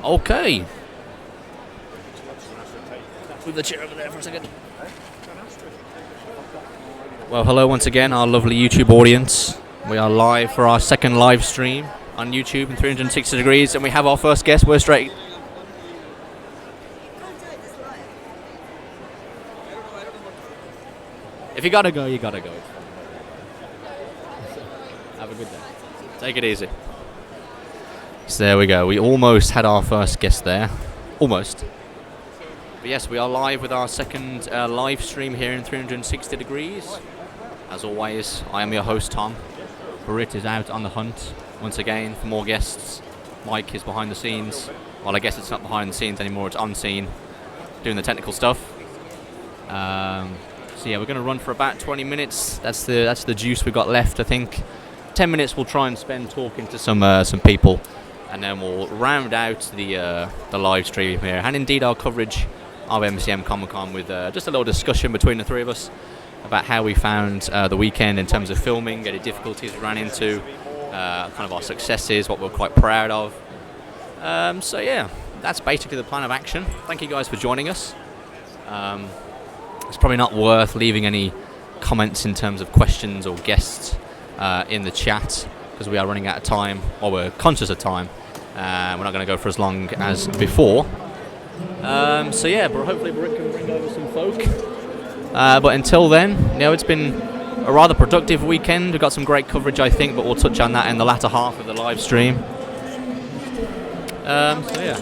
Okay. Move the chair over there for a second. Well, hello once again, our lovely YouTube audience. We are live for our second live stream on YouTube in 360 degrees, and we have our first guest. We're straight. If you gotta go, you gotta go. Have a good day. Take it easy. So there we go. We almost had our first guest there. Almost. But yes, we are live with our second live stream here in 360 degrees. As always, I am your host, Tom. Britt is out on the hunt once again for more guests. Mike is behind the scenes. Well, I guess it's not behind the scenes anymore, it's on scene, doing the technical stuff. So yeah, we're going to run for about 20 minutes. That's the juice we've got left, I think. 10 minutes we'll try and spend talking to some people, and then we'll round out the live stream here, and indeed our coverage of MCM Comic-Con with just a little discussion between the three of us about how we found the weekend in terms of filming, any difficulties we ran into, kind of our successes, what we're quite proud of. So yeah, that's basically the plan of action. Thank you guys for joining us. It's probably not worth leaving any comments in terms of questions or guests in the chat, because we are running out of time, or we're conscious of time. We're not going to go for as long as before. So yeah, but hopefully Britt can bring over some folk. But until then, you know, it's been a rather productive weekend. We've got some great coverage, I think, but we'll touch on that in the latter half of the live stream. So yeah.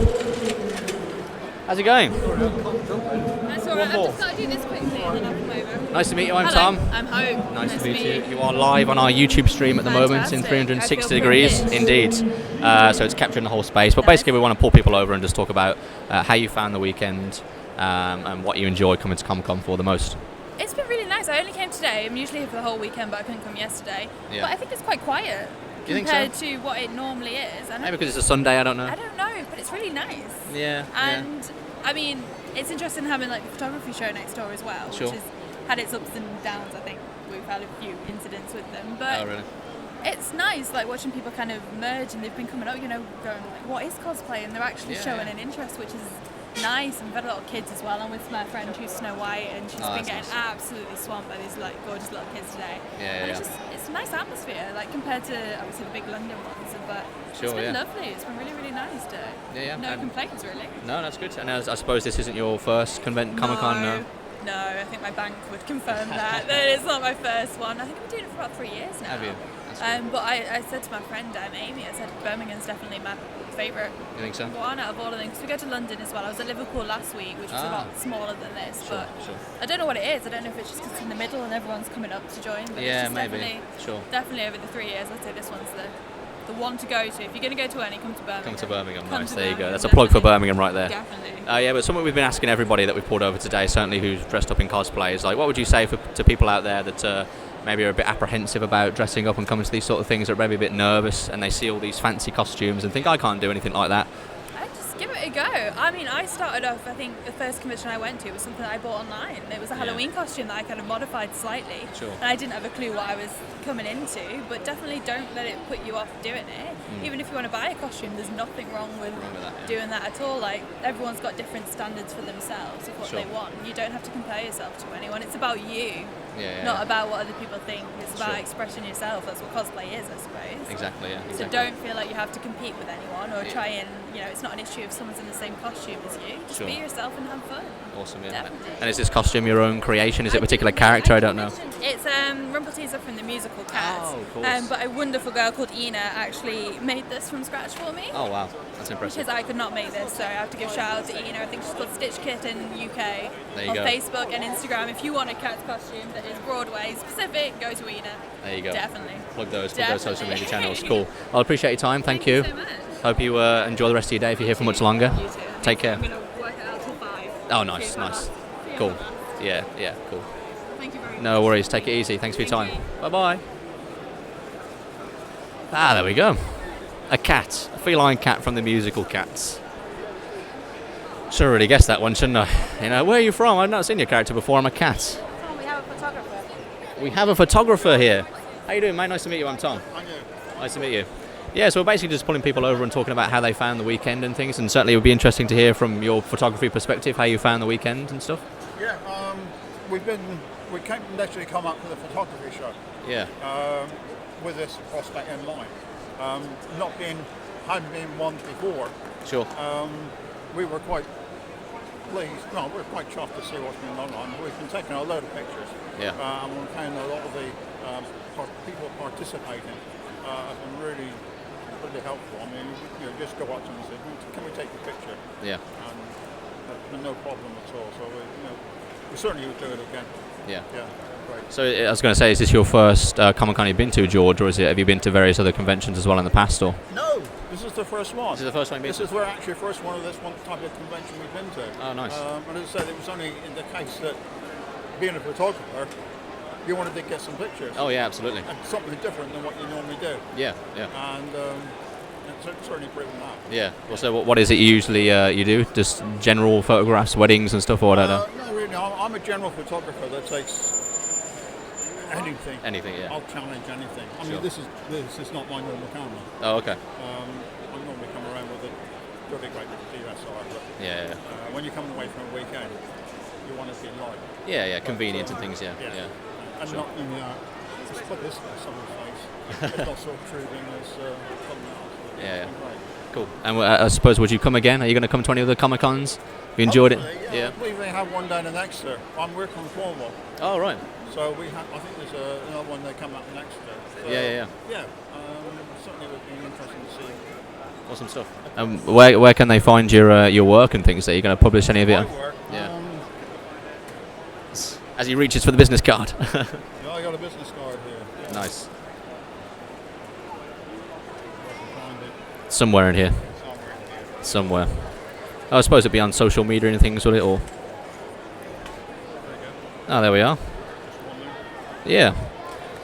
How's it going? That's alright, I've just got to do this quickly and then I'll come over. Nice to meet you, I'm Hello, Tom. I'm home. Nice to meet you. You are live on our YouTube stream at the moment in 360 degrees. Indeed. So it's capturing the whole space. But basically we want to pull people over and just talk about how you found the weekend and what you enjoy coming to Comic-Con for the most. It's been really nice. I only came today. I'm usually here for the whole weekend, but I couldn't come yesterday. Yeah. But I think it's quite quiet compared to what it normally is. Maybe because it's a Sunday, I don't know. I don't know, but it's really nice. Yeah. And I mean, it's interesting having like the photography show next door as well, sure. which has had its ups and downs. I think we've had a few incidents with them, but really? It's nice, like watching people kind of merge, and they've been coming up, you know, going like, "What is cosplay?" And they're actually showing an interest, which is nice. And we've had a lot of kids as well. I'm with my friend who's Snow White, and she's been getting absolutely swamped by these like gorgeous little kids today. And it's a nice atmosphere, like compared to obviously the big London ones, but it's been lovely. It's been really, really nice today. No complaints really. No, that's good. And I suppose this isn't your first Comic-Con, no? No, I think my bank would confirm that. It's not my first one. I think I've been doing it for about 3 years now. Have you? But I said to my friend Amy, I said Birmingham's definitely my favourite one out of all of them, because we go to London as well. I was at Liverpool last week, which was a lot smaller than this, but I don't know what it is. I don't know if it's just because it's in the middle and everyone's coming up to join, but it's just definitely over the 3 years, I'd say this one's the one to go to. If you're going to go to any, come to Birmingham. Come to Birmingham, nice. There you go. That's a plug for Birmingham right there. Definitely. Yeah, but something we've been asking everybody that we've pulled over today, certainly who's dressed up in cosplay, is like, what would you say to people out there that maybe are a bit apprehensive about dressing up and coming to these sort of things, that are maybe a bit nervous, and they see all these fancy costumes and think, I can't do anything like that? Just give it a go. I mean, I started off, I think the first convention I went to was something that I bought online. It was a Halloween costume that I kind of modified slightly. And I didn't have a clue what I was coming into, but definitely don't let it put you off doing it. Even if you want to buy a costume, there's nothing wrong with doing that at all. Like, everyone's got different standards for themselves of what they want. You don't have to compare yourself to anyone. It's about you. Not about what other people think. It's about expressing yourself. That's what cosplay is, I suppose. Exactly. So don't feel like you have to compete with anyone or try and, it's not an issue if someone's in the same costume as you. Just be yourself and have fun. Awesome, yeah. Definitely. And is this costume your own creation? Is it a particular character? I don't know. It's Rumpelteazer from the musical Cats. Oh, of course. But a wonderful girl called Ina actually made this from scratch for me. Oh, wow. That's impressive. Because I could not make this, so I have to give shout out to Ina. I think she's called Stitch Kit in UK. There you on go. Facebook and Instagram. If you want a Cats costume that is Broadway specific, go to Ina. There you go. Definitely. Plug those social media channels. Cool. I appreciate your time. Thank you so much. Hope you enjoy the rest of your day if you're here for much longer. You too. Take care. I'm going to work it out till 5. Oh, nice. Cool. Yeah, cool. Thank you very much. No worries. Take it easy. Thanks for your time. Bye-bye. There we go. A cat. A feline cat from the musical Cats. Should have really guessed that one, shouldn't I? Where are you from? I've not seen your character before. I'm a cat. Tom, we have a photographer. We have a photographer here. How you doing, mate? Nice to meet you. I'm Tom. Nice to meet you. Yeah, so we're basically just pulling people over and talking about how they found the weekend and things, and certainly it would be interesting to hear from your photography perspective how you found the weekend and stuff. Yeah, we came literally come up with a photography show. Yeah. With this prospect in mind. Hadn't been one before. Sure. We were quite pleased. No, we're quite chuffed to see what's been going on. We've been taking a load of pictures. Yeah. And we're finding a lot of the people participating have been really helpful. I mean, just go up to them and say, "Can we take a picture?" Yeah. And there's no problem at all. So we certainly would do it again. Yeah. Yeah. Great. So I was going to say, is this your first Comic-Con you've been to, George, or have you been to various other conventions as well in the past? Or No, this is the first one. This is the first one you've been This is where actually first one of this one type of convention we've been to. Oh, nice. And as I said, it was only in the case that being a photographer, you wanted to get some pictures. Oh yeah, absolutely. And something different than what you normally do. Yeah, yeah. And it's certainly proven that. Yeah. Well, so what is it usually you do? Just general photographs, weddings and stuff, or I don't know? No, really. I'm a general photographer that takes anything. Anything, yeah. I'll challenge anything. I Sure. mean, this is not my normal camera. Oh, okay. I normally come around with a really great DSLR. But, Yeah. when you're coming away from a weekend, you want to be light. Yeah, yeah. Convenient and things. Yeah, yeah. And Sure. not in just put this on someone's face. It's not so obtruding as something else. Yeah, yeah. It's great. Cool. And I suppose, would you come again? Are you going to come to any other Comic-Cons? You enjoyed Hopefully, it? Yeah. I believe they have one down in Exeter. We're from Cornwall. Oh, right. So I think there's another one they come up in Exeter. So, Yeah. Yeah, certainly would be interesting to see. Awesome stuff. Where can they find your work and things? Are you going to publish any of it? My work, Yeah. As he reaches for the business card. yeah, I got a business card here. Yeah. Nice. I can find it Somewhere in here. somewhere in here. Somewhere. Oh, I suppose it'd be on social media and things, would it? Or There you go. oh, there we are. Just one there. Yeah.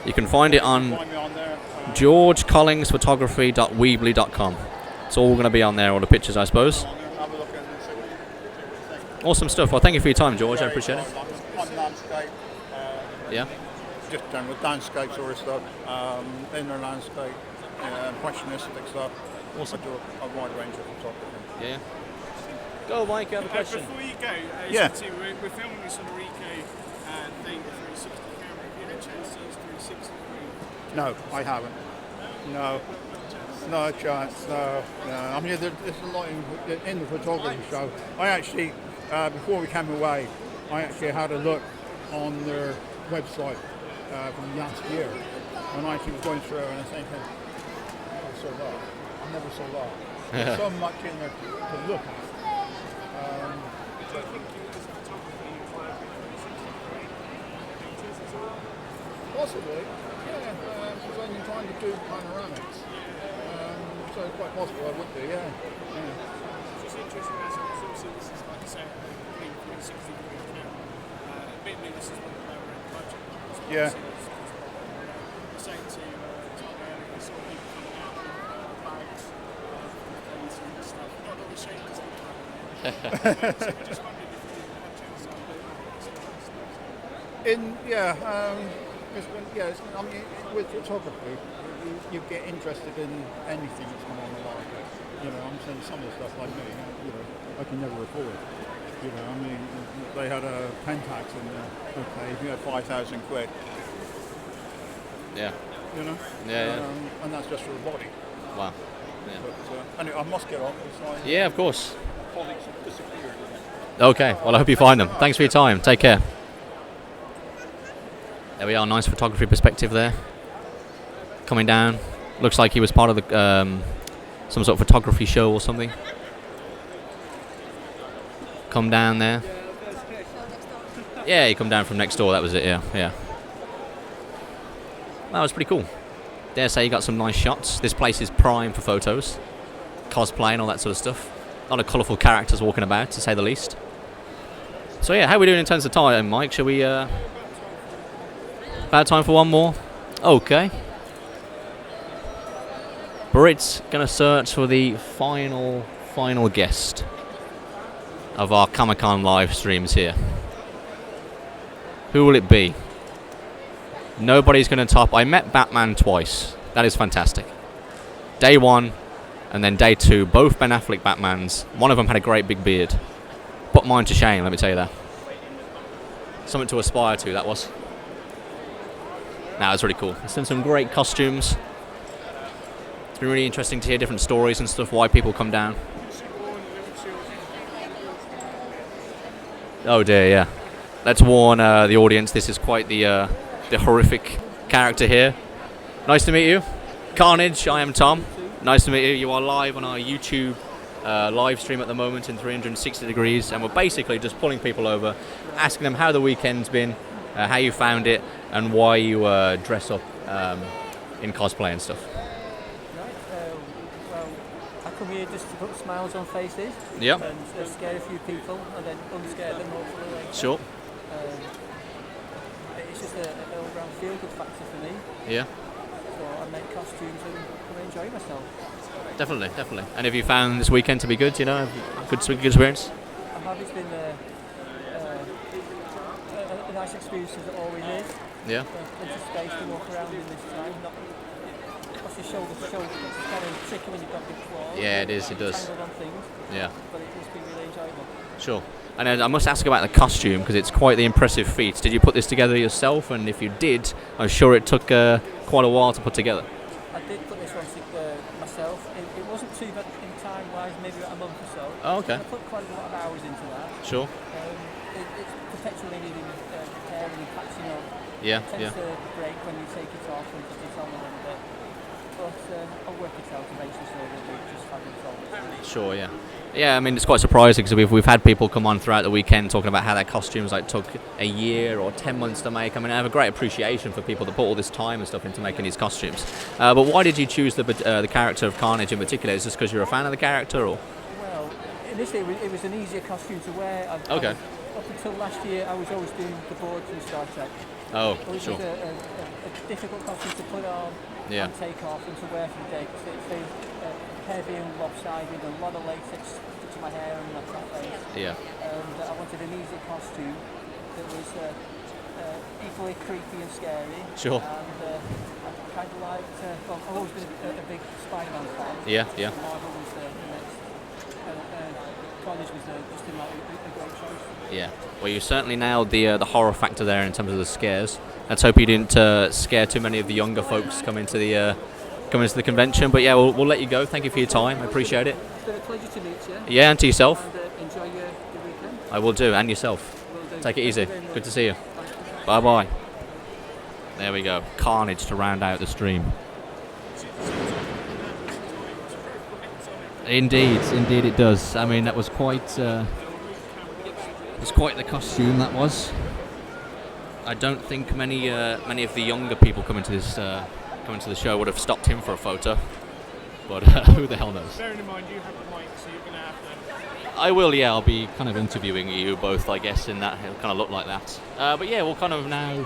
You can find it on Find me on there. georgecollingsphotography.weebly.com. It's all going to be on there, all the pictures, I suppose. Have a look at it and see what you think. Awesome stuff. Well, thank you for your time, George. I appreciate it. On landscape. Yeah. Just general landscape sort of stuff, inner landscape, impressionistic stuff. Awesome. I do a wide range of photography. Yeah. Go, Mike. You have a question. Before you go, Yeah. we're filming this on a Ricoh thing, 360 camera. Have you had a chance to use 360? No, I haven't. No. No chance, no. I mean, there's a lot in the photography show. I actually, before we came away, I actually had a look on their website from last year. And I actually was going through and I was thinking, I never saw that. There's so much in there to look at. Possibly, yeah, because when you're trying to do panoramics, so it's quite possible I would do, yeah. It's just interesting as obviously this is, like I say, a big 360 degree camera. Admittedly, this is one of the lower end budget ones. Yeah. The same to Tom earlier, we saw people coming out with bags and stuff. Not always shaking as the camera. So we just wondered if you had a chance to have a look at some of those things. I mean, with photography, you get interested in anything that's going on the market. You know, I'm saying some of the stuff like me, I can never afford. You know, I mean, they had a Pentax in there. Okay, if you had 5,000 quid. Yeah. You know? Yeah. And that's just for the body. Wow. Yeah. But anyway, I must get on. Yeah, of course. Colleagues have disappeared. Okay. Well, I hope you find them. Thanks for your time. Take care. There we are. Nice photography perspective there. Coming down. Looks like he was part of the some sort of photography show or something. Come down there. Yeah, you come down from next door. That was it. Yeah, yeah. That was pretty cool. Dare say you got some nice shots. This place is prime for photos, cosplay and all that sort of stuff. A lot of colourful characters walking about, to say the least. So yeah, how are we doing in terms of time, Mike? Shall we? About time for one more. Okay. Brit's gonna search for the final guest of our Comic-Con live streams here. Who will it be? Nobody's gonna top. I met Batman twice. That is fantastic. day 1 and then day 2, both Ben Affleck Batmans. One of them had a great big beard. Put mine to shame, let me tell you that. Something to aspire to, that was. Nah, it was really cool. There's been some great costumes. It's been really interesting to hear different stories and stuff, why people come down. Oh dear, yeah. Let's warn the audience, this is quite the horrific character here. Nice to meet you. Carnage, I am Tom. Nice to meet you. You are live on our YouTube live stream at the moment in 360 degrees, and we're basically just pulling people over, asking them how the weekend's been, how you found it, and why you dress up in cosplay and stuff. Well, I come here just to put smiles on faces. Yep. And scare a few people, and then unscare them hopefully later. Sure. It's just an all-round feel-good factor for me. Yeah. So I make costumes and enjoy myself. Definitely, definitely. And have you found this weekend to be good? You know, good experience? I have. It's been a nice experience as it always is. Yeah. Plenty of space to walk around in this time. Not what's your shoulder to shoulder. It's kind of tricky when you've got big claws. Yeah, it is. It does. Tangled on things. Yeah. But it's been really enjoyable. Sure. And I must ask about the costume, because it's quite the impressive feat. Did you put this together yourself? And if you did, I'm sure it took quite a while to put together. I did put this one myself. It wasn't too bad in time-wise, maybe about a month or so. Oh, okay. I put quite a lot of hours into that. Sure. It's perpetually needing repairing and patching up. Yeah, It tends to break when you take it off and put it on a little bit. But I'll work it out eventually so that it just fabulous always. Sure, yeah. Yeah, I mean, it's quite surprising because we've had people come on throughout the weekend talking about how their costumes took a year or 10 months to make. I mean, I have a great appreciation for people that put all this time and stuff into making these costumes. But why did you choose the character of Carnage in particular? Is this because you're a fan of the character, or? Well, initially it was an easier costume to wear. Okay. Up until last year, I was always doing the board from Star Trek. Oh, Which sure. was a difficult costume to put on and take off and to wear for the day because it feels heavy and lopsided, a lot of latex to my hair and my fat face. Yeah. And I wanted an easy costume that was equally creepy and scary. Sure. And I kind of liked, well, I've always been a big Spider-Man fan. Yeah, yeah. Marvel was the next. Carnage was just a great choice. Yeah. Well, you certainly nailed the horror factor there in terms of the scares. Let's hope you didn't scare too many of the younger folks coming to the convention. But yeah, we'll let you go. Thank you for your time. I appreciate it. It's been a pleasure to meet you. Yeah, and to yourself. And enjoy your weekend. I will do, and yourself. Will do. Take it easy. Thank you very much. Good to see you. Bye bye. There we go. Carnage to round out the stream. Indeed it does. I mean, that was quite the costume that was. I don't think many of the younger people coming to the show would have stopped him for a photo, but who the hell knows? Bearing in mind you have the mic, so you're going to have to... I will, yeah. I'll be kind of interviewing you both, I guess, in that it'll kind of look like that. But yeah, we'll kind of now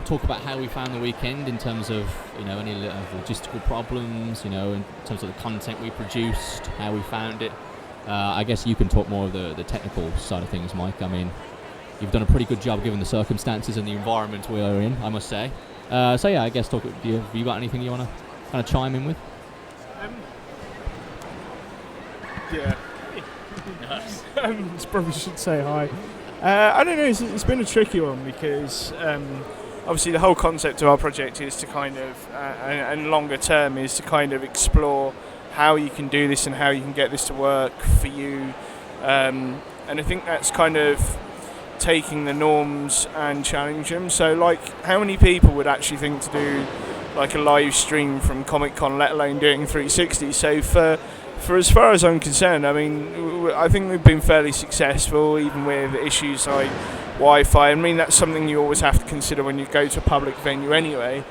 talk about how we found the weekend in terms of, you know, any logistical problems, you know, in terms of the content we produced, how we found it. I guess you can talk more of the technical side of things, Mike. I mean, you've done a pretty good job given the circumstances and the environment we are in, I must say. So yeah, I guess have you got anything you want to kind of chime in with? Yeah. Probably should say hi. I don't know, it's been a tricky one because obviously the whole concept of our project is to kind of, and longer term, is to kind of explore how you can do this and how you can get this to work for you. And I think that's kind of taking the norms and challenge them. So like, how many people would actually think to do like a live stream from Comic-Con, let alone doing 360? So for as far as I'm concerned, I mean, I think we've been fairly successful, even with issues like Wi-Fi. I mean, that's something you always have to consider when you go to a public venue anyway.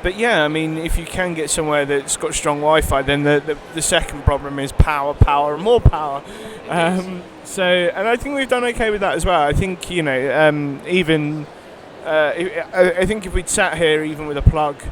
But yeah, I mean, if you can get somewhere that's got strong Wi-Fi, then the second problem is power, and more power. And I think we've done okay with that as well. I think, you know, I think if we'd sat here even with a plug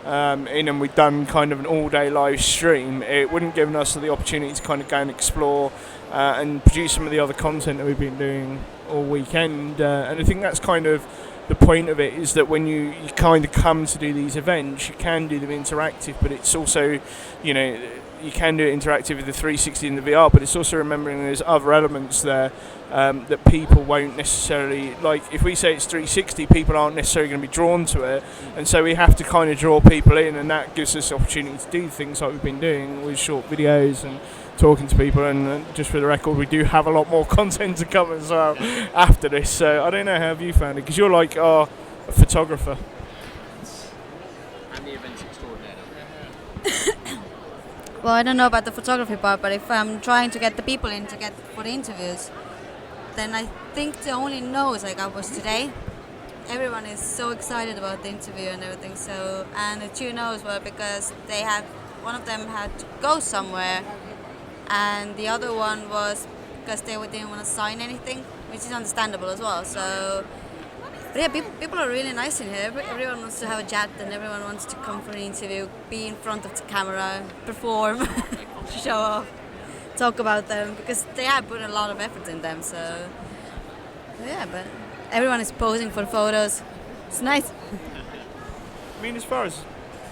in and we'd done kind of an all-day live stream, it wouldn't give us the opportunity to kind of go and explore and produce some of the other content that we've been doing all weekend. And I think that's kind of the point of it is that when you kind of come to do these events, you can do them interactive, but it's also, you can do it interactive with the 360 and the VR, but it's also remembering there's other elements there that people won't necessarily, like if we say it's 360, people aren't necessarily going to be drawn to it, and so we have to kind of draw people in, and that gives us the opportunity to do things like we've been doing with short videos and talking to people. And just for the record, we do have a lot more content to come as well after this, so I don't know how have you found it, because you're like a photographer. And the event's extraordinary. Well, I don't know about the photography part, but if I'm trying to get the people in to get for the interviews, then I think the only no's I got was today. Everyone is so excited about the interview and everything. So, and the 2 no's were because one of them had to go somewhere, and the other one was because they didn't want to sign anything, which is understandable as well. So, but yeah, people are really nice in here. Everyone wants to have a chat, and everyone wants to come for an interview, be in front of the camera, perform, show off, talk about them, because they have put a lot of effort in them. So yeah, but everyone is posing for photos. It's nice. I mean, as far as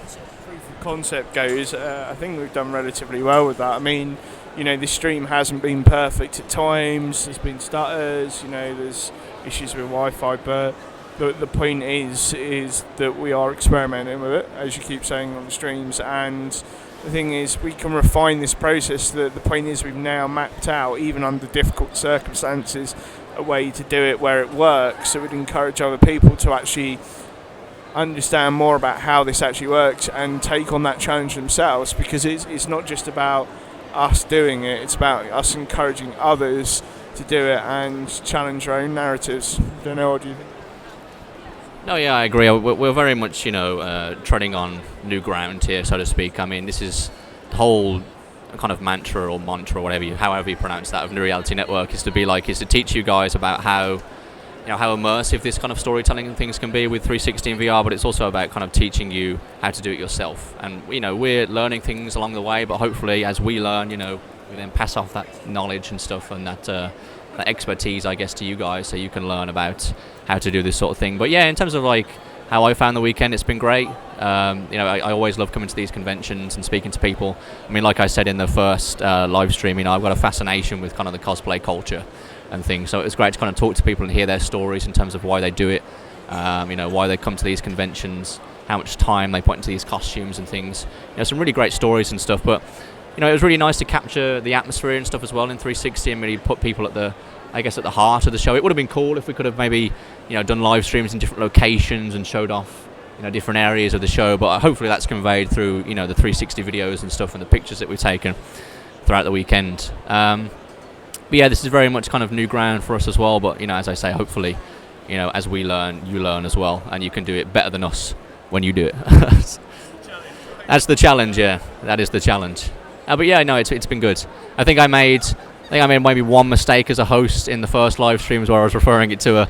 sort of proof of concept goes, I think we've done relatively well with that. I mean, this stream hasn't been perfect at times. There's been stutters. There's issues with Wi-Fi, but the point is that we are experimenting with it, as you keep saying on the streams, and the thing is we can refine this process. The point is we've now mapped out, even under difficult circumstances, a way to do it where it works, so we'd encourage other people to actually understand more about how this actually works and take on that challenge themselves, because it's not just about us doing it, it's about us encouraging others to do it and challenge their own narratives. Don't know, what do you think? No, yeah, I agree. We're very much, treading on new ground here, so to speak. I mean, this is the whole kind of mantra or however you pronounce that, of New Reality Network, is to teach you guys about how immersive this kind of storytelling and things can be with 360 and VR, but it's also about kind of teaching you how to do it yourself. And, we're learning things along the way, but hopefully as we learn, we then pass off that knowledge and stuff and that expertise, I guess, to you guys, so you can learn about how to do this sort of thing. But yeah, in terms of like how I found the weekend, it's been great. I always love coming to these conventions and speaking to people. I mean, like I said in the first live stream, I've got a fascination with kind of the cosplay culture and things, so it's great to kind of talk to people and hear their stories in terms of why they do it, why they come to these conventions, how much time they put into these costumes and things. Some really great stories and stuff, but it was really nice to capture the atmosphere and stuff as well in 360 and really put people at the heart of the show. It would have been cool if we could have maybe, done live streams in different locations and showed off, different areas of the show, but hopefully that's conveyed through, the 360 videos and stuff and the pictures that we've taken throughout the weekend. But yeah, this is very much kind of new ground for us as well, but, as I say, hopefully, as we learn, you learn as well, and you can do it better than us when you do it. That's the challenge, yeah. That is the challenge. But yeah, no, it's been good. I think I made maybe one mistake as a host in the first live streams where I was referring it to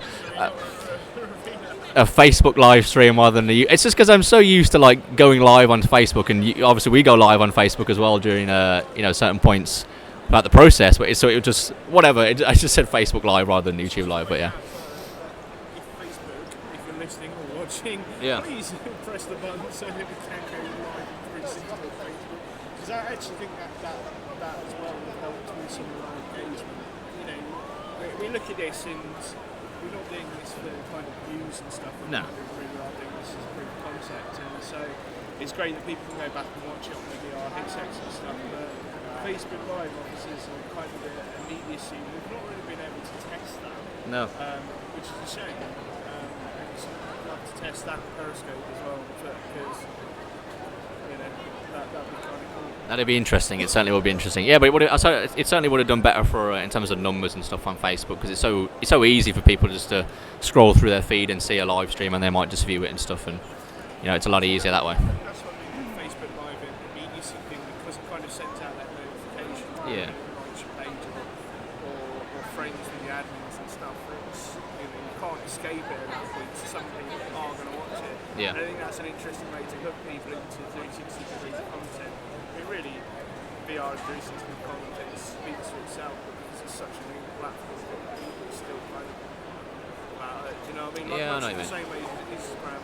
a Facebook live stream rather than it's just because I'm so used to like going live on Facebook, and obviously we go live on Facebook as well during certain points about the process. But it was just whatever. I just said Facebook live rather than YouTube live. But yeah. If you're listening or watching, please press the button so that we can go live in 360 on Facebook. Because I actually think that as well will help with some of our engagement. We look at this and we're not doing this for kind of views and stuff. No. We really are doing this as a proof of concept, and so it's great that people can go back and watch it on maybe our headsets and stuff. But Facebook Live offers us kind of an immediacy. We've not really been able to test that. No. Which is a shame. I'd love to test that Periscope as well, because that'd be kind of cool. That'd be interesting. It certainly would be interesting. Yeah, but it certainly would have done better for in terms of numbers and stuff on Facebook, because it's so easy for people just to scroll through their feed and see a live stream, and they might just view it and stuff, and it's a lot easier that way. That's what I mean with Facebook Live, immediacy thing, because it kind of sends out that notification. Yeah. Launch your page or friends with the admins and stuff. It's, you can't escape it at that point, so some people are going to watch it. Yeah. And I think that's an interesting way to hook people into 360 degrees of content. Really, VR 360 content speaks for itself, because it's such a new platform that people still kind of about it. Do you know what I mean? Like, Yeah, I much know in what the you same way that Instagram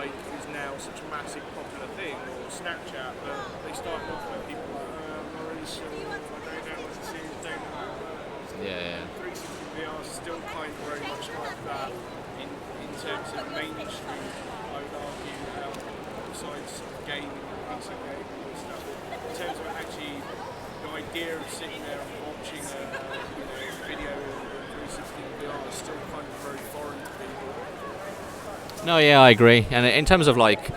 is now such a massive popular thing, or Snapchat, but they started off with people like, I'm not really sure, I don't know what to see, don't know how it works. Yeah. 360 VR is still kind of very much like that in terms of mainstream, I would argue, besides gaming and PC gaming and stuff. In terms of actually the idea of sitting there and watching a video in 360 VR is still kind of very foreign to people. No, yeah, I agree. And in terms of like,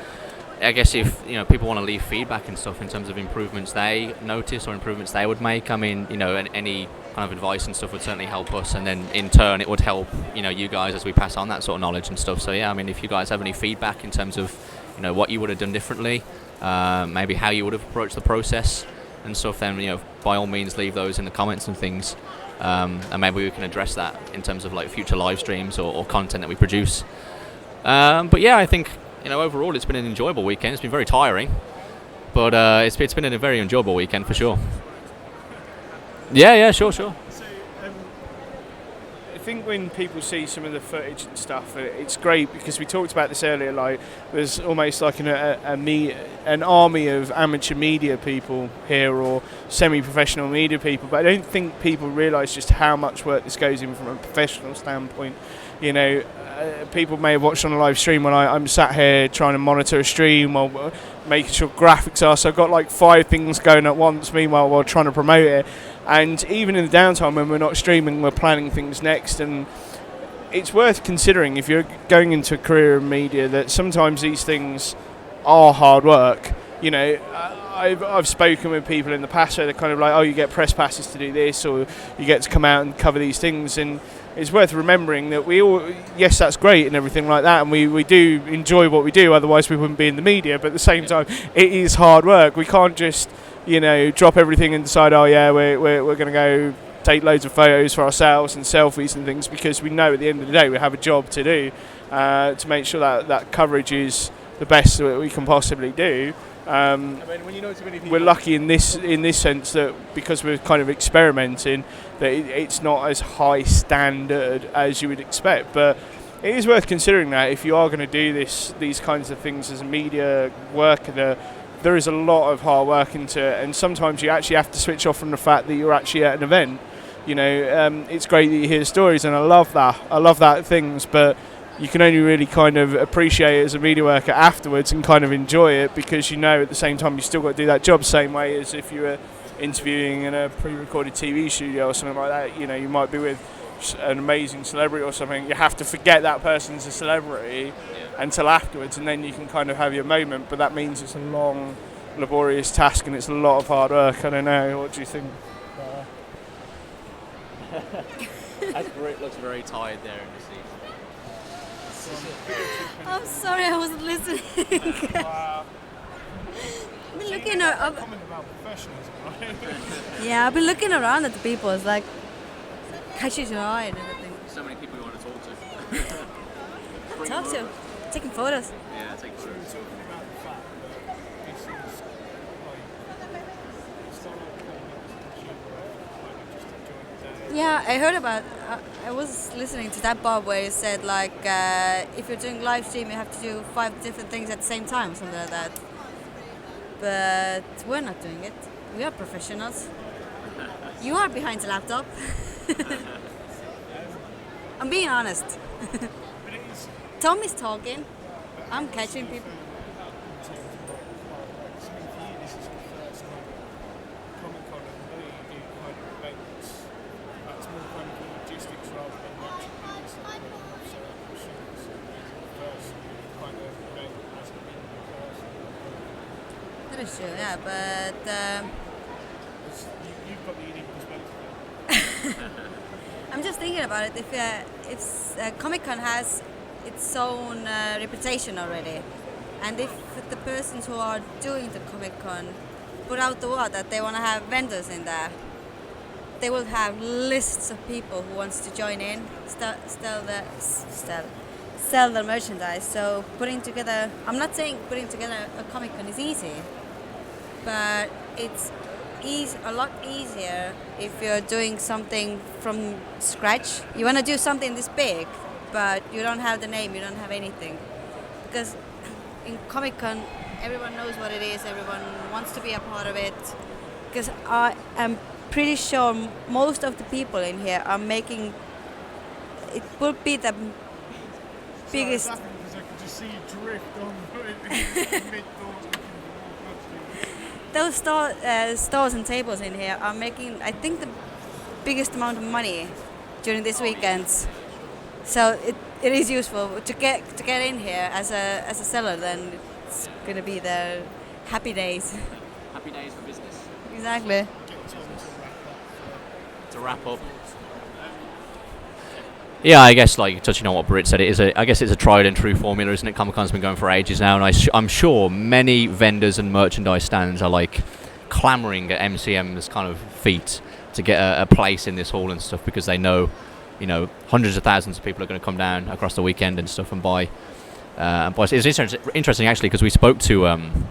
I guess if people want to leave feedback and stuff in terms of improvements they notice or improvements they would make, I mean, any kind of advice and stuff would certainly help us, and then in turn it would help you guys as we pass on that sort of knowledge and stuff. So yeah, I mean, if you guys have any feedback in terms of what you would have done differently, maybe how you would have approached the process and stuff, then by all means leave those in the comments and things, and maybe we can address that in terms of like future live streams or content that we produce. But yeah, I think overall it's been an enjoyable weekend. It's been very tiring, but it's been a very enjoyable weekend for sure. Yeah, sure. So, I think when people see some of the footage and stuff, it's great because we talked about this earlier. Like, there's almost like an army of amateur media people here, or semi-professional media people. But I don't think people realise just how much work this goes in from a professional standpoint. People may have watched on a live stream when I'm sat here trying to monitor a stream or making sure graphics are. So I've got like 5 things going at once, meanwhile, while trying to promote it. And even in the downtime when we're not streaming, we're planning things next. And it's worth considering, if you're going into a career in media, that sometimes these things are hard work. I've spoken with people in the past where they're kind of like, oh, you get press passes to do this, or you get to come out and cover these things. And it's worth remembering that we all, yes, that's great and everything like that, and we do enjoy what we do, otherwise we wouldn't be in the media, but at the same time, it is hard work. We can't just, drop everything and decide, oh yeah, we're going to go take loads of photos for ourselves and selfies and things, because we know at the end of the day we have a job to do, to make sure that coverage is the best that we can possibly do. We're lucky in this sense that because we're kind of experimenting, that it's not as high standard as you would expect. But it is worth considering that if you are going to do these kinds of things as a media worker, there is a lot of hard work into it, and sometimes you actually have to switch off from the fact that you're actually at an event. It's great that you hear stories, and I love that things, but you can only really kind of appreciate it as a media worker afterwards and kind of enjoy it, because at the same time you still got to do that job, same way as if you were interviewing in a pre-recorded TV studio or something like that. You might be with an amazing celebrity or something, you have to forget that person's a celebrity until afterwards, and then you can kind of have your moment, but that means it's a long, laborious task and it's a lot of hard work. I don't know, what do you think? It looks very tired there in the seat. I'm sorry, I wasn't listening. Wow. I've been looking around. Comment about professionalism, right? Yeah, I've been looking around at the people. It's like catches your eye and everything. So many people you want to talk to. Talk to, taking photos. Yeah, take photos. We're talking about the fact that this is like, it's not like just enjoying the day. Yeah, I heard about. I was listening to that Bob where he said like if you're doing live stream, you have to do 5 different things at the same time, something like that. But we're not doing it. We are professionals. You are behind the laptop. I'm being honest. Tom is talking. I'm catching people. Comic-Con and you do kind of events, that's more kind of logistics rather than actually doing something. So shoots first kind of event as a media person. That is true, yeah, but You've got the unique perspective. I'm just thinking about it. If Comic-Con has its own reputation already, and if the persons who are doing the Comic-Con put out the word that they want to have vendors in there, they will have lists of people who wants to join in, sell their merchandise. So I'm not saying putting together a Comic-Con is easy, but it's a lot easier if you're doing something from scratch. You want to do something this big, but you don't have the name, you don't have anything. Because in Comic-Con, everyone knows what it is, everyone wants to be a part of it. Because I am pretty sure most of the people in here are making, it will be the biggest. Sorry, because I could just see you drift on mid-thought. Those stores and tables in here are making, I think, the biggest amount of money during these weekends. So it is useful to get in here as a seller. Then it's going to be the happy days. Happy days for business. Exactly. To wrap up. Yeah, I guess like touching on what Britt said, I guess it's a tried and true formula, isn't it? Comic-Con's been going for ages now, and I'm sure many vendors and merchandise stands are like clamouring at MCM's kind of feet to get a place in this hall and stuff, because they know, hundreds of thousands of people are going to come down across the weekend and stuff and buy. It's interesting actually, because we spoke to one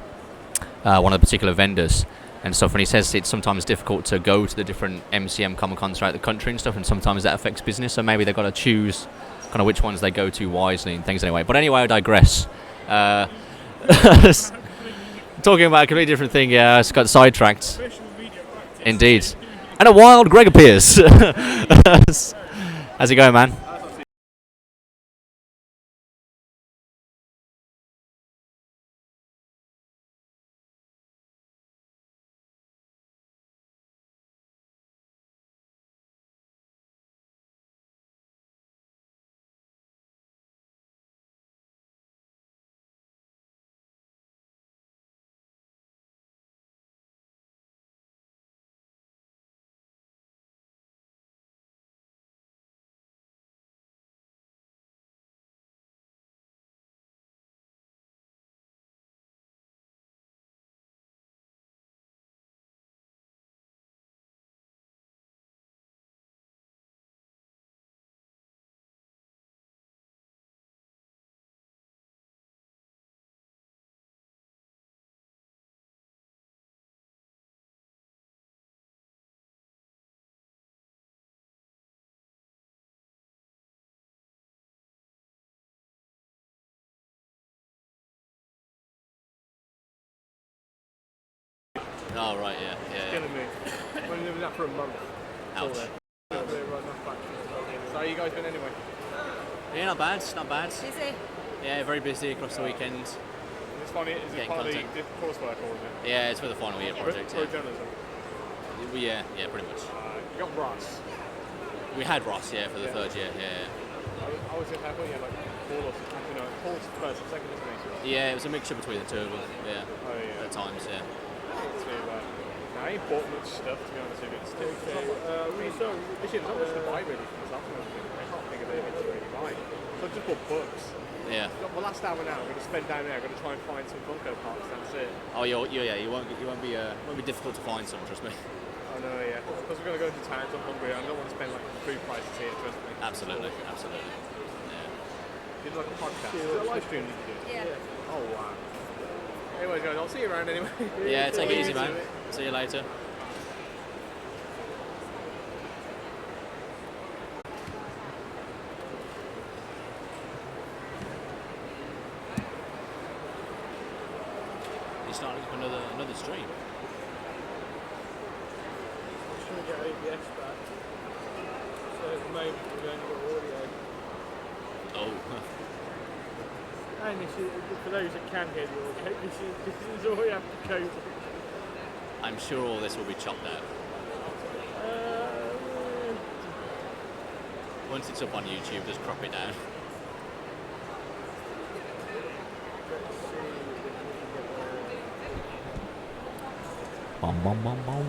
of the particular vendors and stuff, and he says it's sometimes difficult to go to the different MCM Comic-Cons throughout the country and stuff, and sometimes that affects business, so maybe they've got to choose kind of which ones they go to wisely and things anyway. But anyway, I digress. Talking about a completely different thing, yeah, I just got sidetracked. Indeed. And a wild Greg appears. How's it going, man? Oh, right, yeah. Killing me. I've only lived that for a month. Ouch. So how you guys been anyway? Yeah, not bad. Busy. Yeah, very busy across the weekend. It's funny, is it part of the coursework or is it? Yeah, it's for the final year project. For journalism? Yeah, pretty much. You got Ross. We had Ross, yeah, for the third year. Yeah. I was in there, yeah, like Paul or something. Paul's first and second, isn't he? Yeah, it was a mixture between the two of them. Yeah. Oh, yeah. At times, yeah. I ain't bought much stuff, to be honest with you. It's too there's not much to buy really from this afternoon. I can't think of anything to really buy. So I've just bought books. Yeah. The last hour now, I'm going to spend down there. I'm going to try and find some Funko Pops. That's it. Oh, you won't be difficult to find some. Trust me. Oh no, yeah. Because we're going to go into towns. I'm hungry. I don't want to spend like food prices here. Trust me. Absolutely. Yeah. Did you like a podcast? Is it a live stream? Did you do? Yeah. Oh wow. Anyways, guys, I'll see you around anyway. Yeah, take it easy, man. See you later. You starting up another stream? I'm just trying to get ABS back. So at the moment we've only got audio. Oh. And this is, for those that can hear the audio, this is all we have to cope with. I'm sure all this will be chopped out. Once it's up on YouTube, just crop it down. Bum, bum, bum, bum.